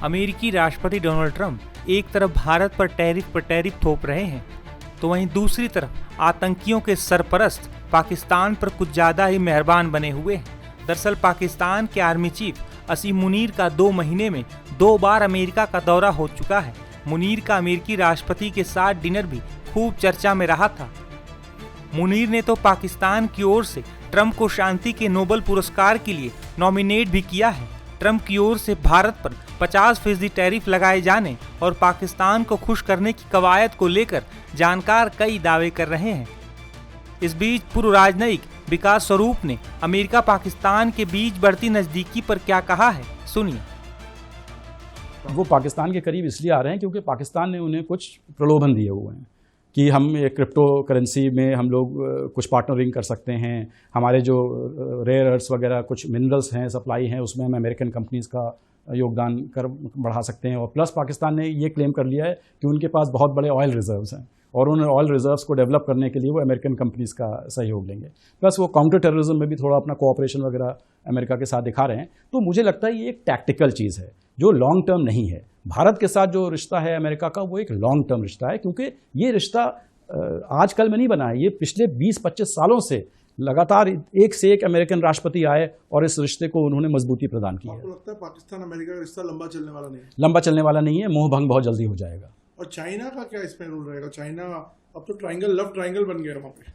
अमेरिकी राष्ट्रपति Donald Trump एक तरफ भारत पर टैरिफ थोप रहे हैं, तो वहीं दूसरी तरफ आतंकियों के सरपरस्त पाकिस्तान पर कुछ ज्यादा ही मेहरबान बने हुए हैं। दरअसल पाकिस्तान के आर्मी चीफ असीम मुनीर का 2 महीने में 2 बार अमेरिका का दौरा हो चुका है। मुनीर का अमेरिकी राष्ट्रपति के साथ डिनर भी खूब चर्चा में रहा था। मुनीर ने तो पाकिस्तान की ओर से ट्रंप को शांति के नोबेल पुरस्कार के लिए नॉमिनेट भी किया है। ट्रंप की ओर से भारत पर 50% टैरिफ लगाए जाने और पाकिस्तान को खुश करने की कवायद को लेकर जानकार कई दावे कर रहे हैं। इस बीच पूर्व राजनयिक विकास स्वरूप ने अमेरिका पाकिस्तान के बीच बढ़ती नजदीकी पर क्या कहा है, सुनिए। वो पाकिस्तान के करीब इसलिए आ रहे हैं क्योंकि पाकिस्तान ने उन्हें कुछ प्रलोभन दिए हुए हैं कि हम एक क्रिप्टो करेंसी में हम लोग कुछ पार्टनरिंग कर सकते हैं, हमारे जो रेयर अर्थ्स वगैरह कुछ मिनरल्स हैं, सप्लाई हैं, उसमें हम अमेरिकन कंपनीज का योगदान कर बढ़ा सकते हैं। और प्लस पाकिस्तान ने ये क्लेम कर लिया है कि उनके पास बहुत बड़े ऑयल रिजर्व्स हैं और उन ऑयल रिजर्व्स को डेवलप करने के लिए वो अमेरिकन कंपनीज का सहयोग लेंगे। प्लस वो काउंटर टेररिज्म में भी थोड़ा अपना कोऑपरेशन वगैरह अमेरिका के साथ दिखा रहे हैं। तो मुझे लगता है ये एक टैक्टिकल चीज़ है जो लॉन्ग टर्म नहीं है। भारत के साथ जो रिश्ता है अमेरिका का वो एक लॉन्ग टर्म रिश्ता है, क्योंकि ये रिश्ता आजकल में नहीं बना है। ये पिछले 20-25 सालों से लगातार एक से एक अमेरिकन राष्ट्रपति आए और इस रिश्ते को उन्होंने मजबूती प्रदान की है। आपको लगता है पाकिस्तान अमेरिका का रिश्ता लंबा चलने वाला नहीं है? लंबा चलने वाला नहीं है, मोह भंग बहुत जल्दी हो जाएगा। और चाइना का क्या इसमें रोल रहेगा? चाइना अब तो ट्रायंगल, लव ट्रायंगल बन गया वहाँ पे।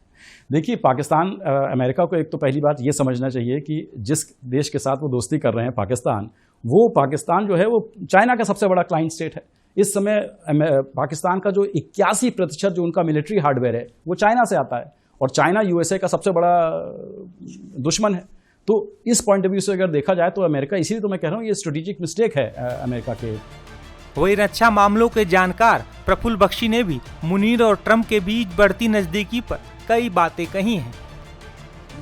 देखिए, पाकिस्तान अमेरिका को एक तो पहली बात ये समझना चाहिए कि जिस देश के साथ वो दोस्ती कर रहे हैं पाकिस्तान, वो पाकिस्तान जो है वो चाइना का सबसे बड़ा क्लाइंट स्टेट है। इस समय पाकिस्तान का जो 81% जो उनका मिलिट्री हार्डवेयर है वो चाइना से आता है और चाइना यूएसए का सबसे बड़ा दुश्मन है। तो इस पॉइंट ऑफ व्यू से अगर देखा जाए तो अमेरिका, इसीलिए तो मैं कह रहा हूँ ये स्ट्रेटेजिक मिस्टेक है अमेरिका के। वही रक्षा मामलों के जानकार प्रफुल्ल बख्शी ने भी मुनीर और ट्रंप के बीच बढ़ती नजदीकी पर कई बातें कही हैं।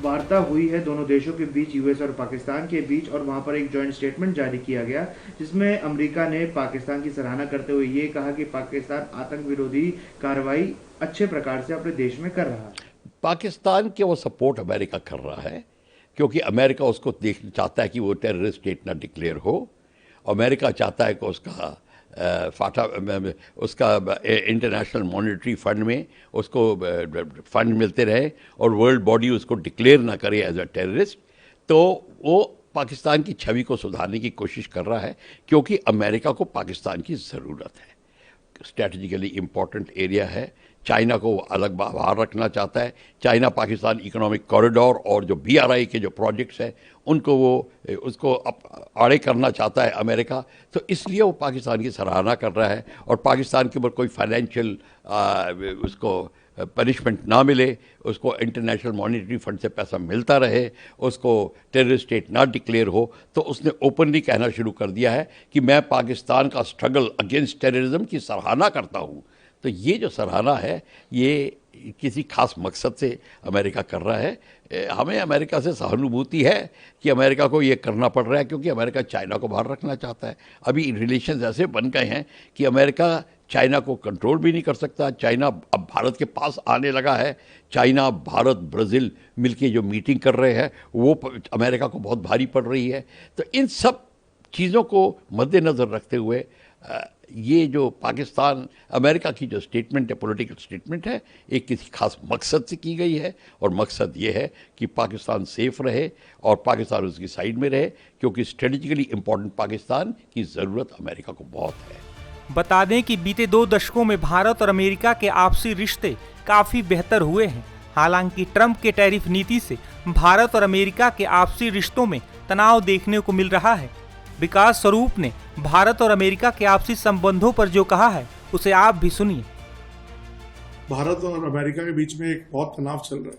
वार्ता हुई है दोनों देशों के बीच, यूएस और पाकिस्तान के बीच, और वहां पर एक जॉइंट स्टेटमेंट जारी किया गया जिसमें अमेरिका ने पाकिस्तान की सराहना करते हुए ये कहा कि पाकिस्तान आतंक विरोधी कार्रवाई अच्छे प्रकार से अपने देश में कर रहा है। पाकिस्तान के वो सपोर्ट अमेरिका कर रहा है क्योंकि अमेरिका उसको देखना चाहता है कि वो टेररिस्ट स्टेट ना डिक्लेयर हो। अमेरिका चाहता है कि उसका इंटरनेशनल मॉनेटरी फंड में उसको फंड मिलते रहे और वर्ल्ड बॉडी उसको डिक्लेयर ना करे एज अ टेररिस्ट। तो वो पाकिस्तान की छवि को सुधारने की कोशिश कर रहा है क्योंकि अमेरिका को पाकिस्तान की ज़रूरत है। स्ट्रैटेजिकली इम्पॉर्टेंट एरिया है। चाइना को अलग बाहर रखना चाहता है। चाइना पाकिस्तान इकोनॉमिक कॉरिडोर और जो BRI के जो प्रोजेक्ट्स हैं उनको उसको आड़े करना चाहता है अमेरिका। तो इसलिए वो पाकिस्तान की सराहना कर रहा है और पाकिस्तान के ऊपर कोई फाइनेंशियल उसको पनिशमेंट ना मिले, उसको इंटरनेशनल मॉनेटरी फंड से पैसा मिलता रहे, उसको टेररिस्ट स्टेट ना डिक्लेयर हो। तो उसने ओपनली कहना शुरू कर दिया है कि मैं पाकिस्तान का स्ट्रगल अगेंस्ट टेररिज्म की सराहना करता हूँ। तो ये जो सराहना है ये किसी खास मकसद से अमेरिका कर रहा है। हमें अमेरिका से सहानुभूति है कि अमेरिका को ये करना पड़ रहा है क्योंकि अमेरिका चाइना को बाहर रखना चाहता है। अभी रिलेशंस ऐसे बन गए हैं कि अमेरिका चाइना को कंट्रोल भी नहीं कर सकता। चाइना अब भारत के पास आने लगा है। चाइना, भारत, ब्राज़ील मिलके जो मीटिंग कर रहे हैं वो अमेरिका को बहुत भारी पड़ रही है। तो इन सब चीज़ों को मद्देनज़र रखते हुए ये जो पाकिस्तान अमेरिका की जो स्टेटमेंट है, पॉलिटिकल स्टेटमेंट है, एक किसी खास मकसद से की गई है और मकसद ये है कि पाकिस्तान सेफ रहे और पाकिस्तान उसकी साइड में रहे क्योंकि स्ट्रेटेजिकली इम्पॉर्टेंट पाकिस्तान की ज़रूरत अमेरिका को बहुत है। बता दें कि बीते 2 दशकों में भारत और अमेरिका के आपसी रिश्ते काफ़ी बेहतर हुए हैं। हालांकि ट्रंप के टैरिफ नीति से भारत और अमेरिका के आपसी रिश्तों में तनाव देखने को मिल रहा है। विकास स्वरूप ने भारत और अमेरिका के आपसी संबंधों पर जो कहा है उसे आप भी सुनिए। भारत और अमेरिका के बीच में एक बहुत तनाव चल रहा है।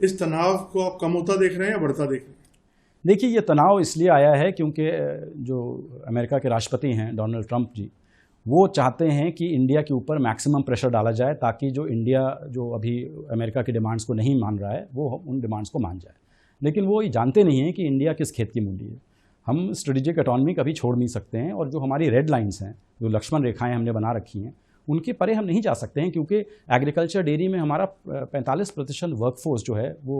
इस तनाव को आप कम होता देख रहे हैं या बढ़ता देख रहे हैं? देखिए, ये तनाव इसलिए आया है क्योंकि जो अमेरिका के राष्ट्रपति हैं डोनाल्ड ट्रंप जी, वो चाहते हैं कि इंडिया के ऊपर मैक्सिमम प्रेशर डाला जाए ताकि जो इंडिया जो अभी अमेरिका की डिमांड्स को नहीं मान रहा है वो उन डिमांड्स को मान जाए। लेकिन वो ये जानते नहीं हैं कि इंडिया किस खेत की मूली है। हम स्ट्रेटेजिक ऑटोनॉमी कभी छोड़ नहीं सकते हैं और जो हमारी रेड लाइंस हैं, जो लक्ष्मण रेखाएं हमने बना रखी हैं, उनके परे हम नहीं जा सकते हैं क्योंकि एग्रीकल्चर डेयरी में हमारा 45% वर्कफोर्स जो है वो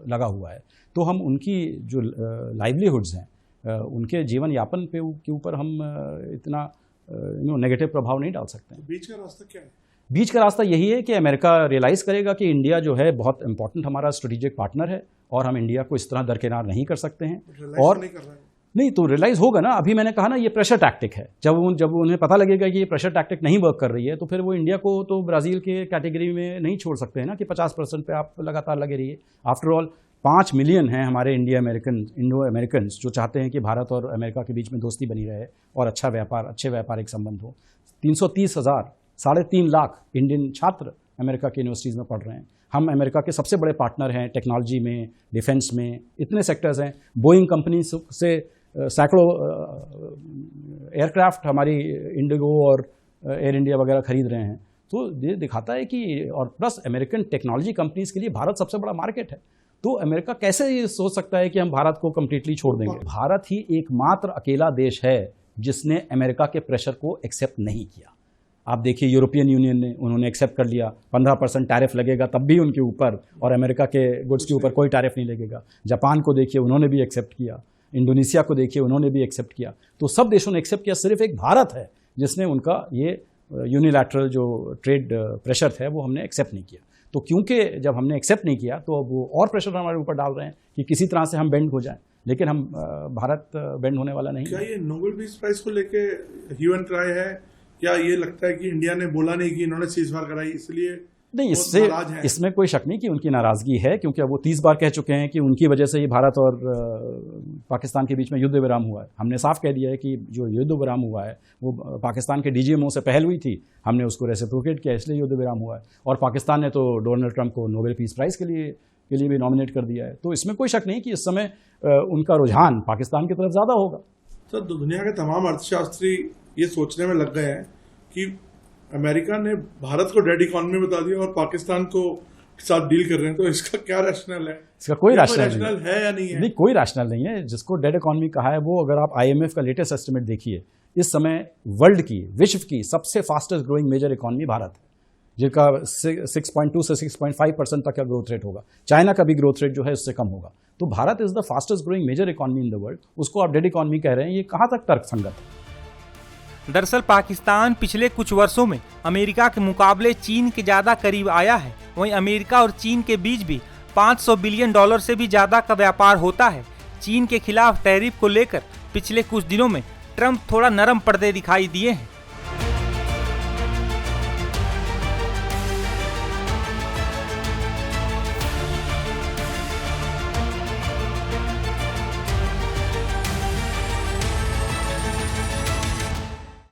लगा हुआ है। तो हम उनकी जो लाइवलीहुड्स हैं, उनके जीवन यापन के ऊपर हम इतना नेगेटिव प्रभाव नहीं डाल सकते हैं। बीच का रास्ता क्या है? बीच का रास्ता यही है कि अमेरिका रियलाइज़ करेगा कि इंडिया जो है बहुत इंपॉर्टेंट हमारा स्ट्रेटेजिक पार्टनर है और हम इंडिया को इस तरह दरकिनार नहीं कर सकते हैं। और नहीं कर रहा है। नहीं तो रियलाइज़ होगा ना, अभी मैंने कहा ना ये प्रेशर टैक्टिक है। जब उन्हें पता लगेगा कि ये प्रेशर टैक्टिक नहीं वर्क कर रही है तो फिर वो इंडिया को तो ब्राज़ील के कैटेगरी में नहीं छोड़ सकते हैं ना कि 50% पे आप लगातार लगे रहिए। आफ्टर ऑल 5 मिलियन हैं हमारे इंडो अमेरिकन्स जो चाहते हैं कि भारत और अमेरिका के बीच में दोस्ती बनी रहे और अच्छे व्यापारिक संबंध हो। 330,000 3.5 लाख इंडियन छात्र अमेरिका की यूनिवर्सिटीज़ में पढ़ रहे हैं। हम अमेरिका के सबसे बड़े पार्टनर हैं टेक्नोलॉजी में, डिफेंस में, इतने सेक्टर्स हैं। बोइंग कंपनी से सैकड़ों एयरक्राफ्ट हमारी इंडिगो और एयर इंडिया वगैरह खरीद रहे हैं। तो ये दिखाता है कि और प्लस अमेरिकन टेक्नोलॉजी कंपनीज के लिए भारत सबसे बड़ा मार्केट है। तो अमेरिका कैसे ये सोच सकता है कि हम भारत को कम्प्लीटली छोड़ देंगे? भारत ही एकमात्र अकेला देश है जिसने अमेरिका के प्रेशर को एक्सेप्ट नहीं किया। आप देखिए यूरोपियन यूनियन ने, उन्होंने एक्सेप्ट कर लिया 15% टैरिफ लगेगा तब भी उनके ऊपर, और अमेरिका के गुड्स के ऊपर कोई टैरिफ नहीं लगेगा। जापान को देखिए, उन्होंने भी एक्सेप्ट किया। इंडोनेशिया को देखिए, उन्होंने भी एक्सेप्ट किया। तो सब देशों ने एक्सेप्ट किया, सिर्फ एक भारत है जिसने उनका ये यूनिलैटरल जो ट्रेड प्रेशर है वो हमने एक्सेप्ट नहीं किया। तो क्योंकि जब हमने एक्सेप्ट नहीं किया तो अब वो और प्रेशर हमारे ऊपर डाल रहे हैं कि किसी तरह से हम बेंड हो जाएं, लेकिन हम भारत बेंड होने वाला नहीं। क्या ये नोबेल पीस प्राइज को लेके ह्यू एंड ट्राई है? क्या ये लगता है कि इंडिया ने बोला नहीं कि इन्होंने सीजफायर कराई इसलिए नहीं? इसमें कोई शक नहीं कि उनकी नाराजगी है, क्योंकि अब वो 30 बार कह चुके हैं कि उनकी वजह से ही भारत और पाकिस्तान के बीच में युद्ध विराम हुआ है। हमने साफ कह दिया है कि जो युद्ध विराम हुआ है वो पाकिस्तान के डीजीएमओ से पहल हुई थी, हमने उसको रेसिप्रोकेट किया, इसलिए युद्ध विराम हुआ है। और पाकिस्तान ने तो डोनाल्ड ट्रंप को नोबेल पीस प्राइज के लिए भी नॉमिनेट कर दिया है। तो इसमें कोई शक नहीं कि इस समय उनका रुझान पाकिस्तान की तरफ ज़्यादा होगा। सर, दुनिया के तमाम अर्थशास्त्री ये सोचने में लग गए हैं कि अमेरिका ने भारत को डेड इकोनॉमी बता दिया और पाकिस्तान को साथ डील कर रहे हैं, तो इसका क्या रैशनल है? इसका कोई रैशनल है या नहीं है? नहीं, कोई रैशनल नहीं है। जिसको डेड इकोनॉमी कहा है वो, अगर आप IMF का लेटेस्ट एस्टिमेट देखिए, इस समय विश्व की सबसे fastest growing major economy Bharat है, जिसका 6.2 से 6.5% तक का ग्रोथ रेट होगा। चाइना का भी ग्रोथ रेट जो है उससे कम होगा। तो Bharat is the fastest growing major economy in the world, उसको आप डेड इकोनॉमी कह रहे हैं, ये कहाँ तक तर्कसंगत है? दरअसल पाकिस्तान पिछले कुछ वर्षों में अमेरिका के मुकाबले चीन के ज़्यादा करीब आया है। वहीं अमेरिका और चीन के बीच भी $500 बिलियन से भी ज़्यादा का व्यापार होता है। चीन के खिलाफ टैरिफ को लेकर पिछले कुछ दिनों में ट्रंप थोड़ा नरम पर्दे दिखाई दिए हैं।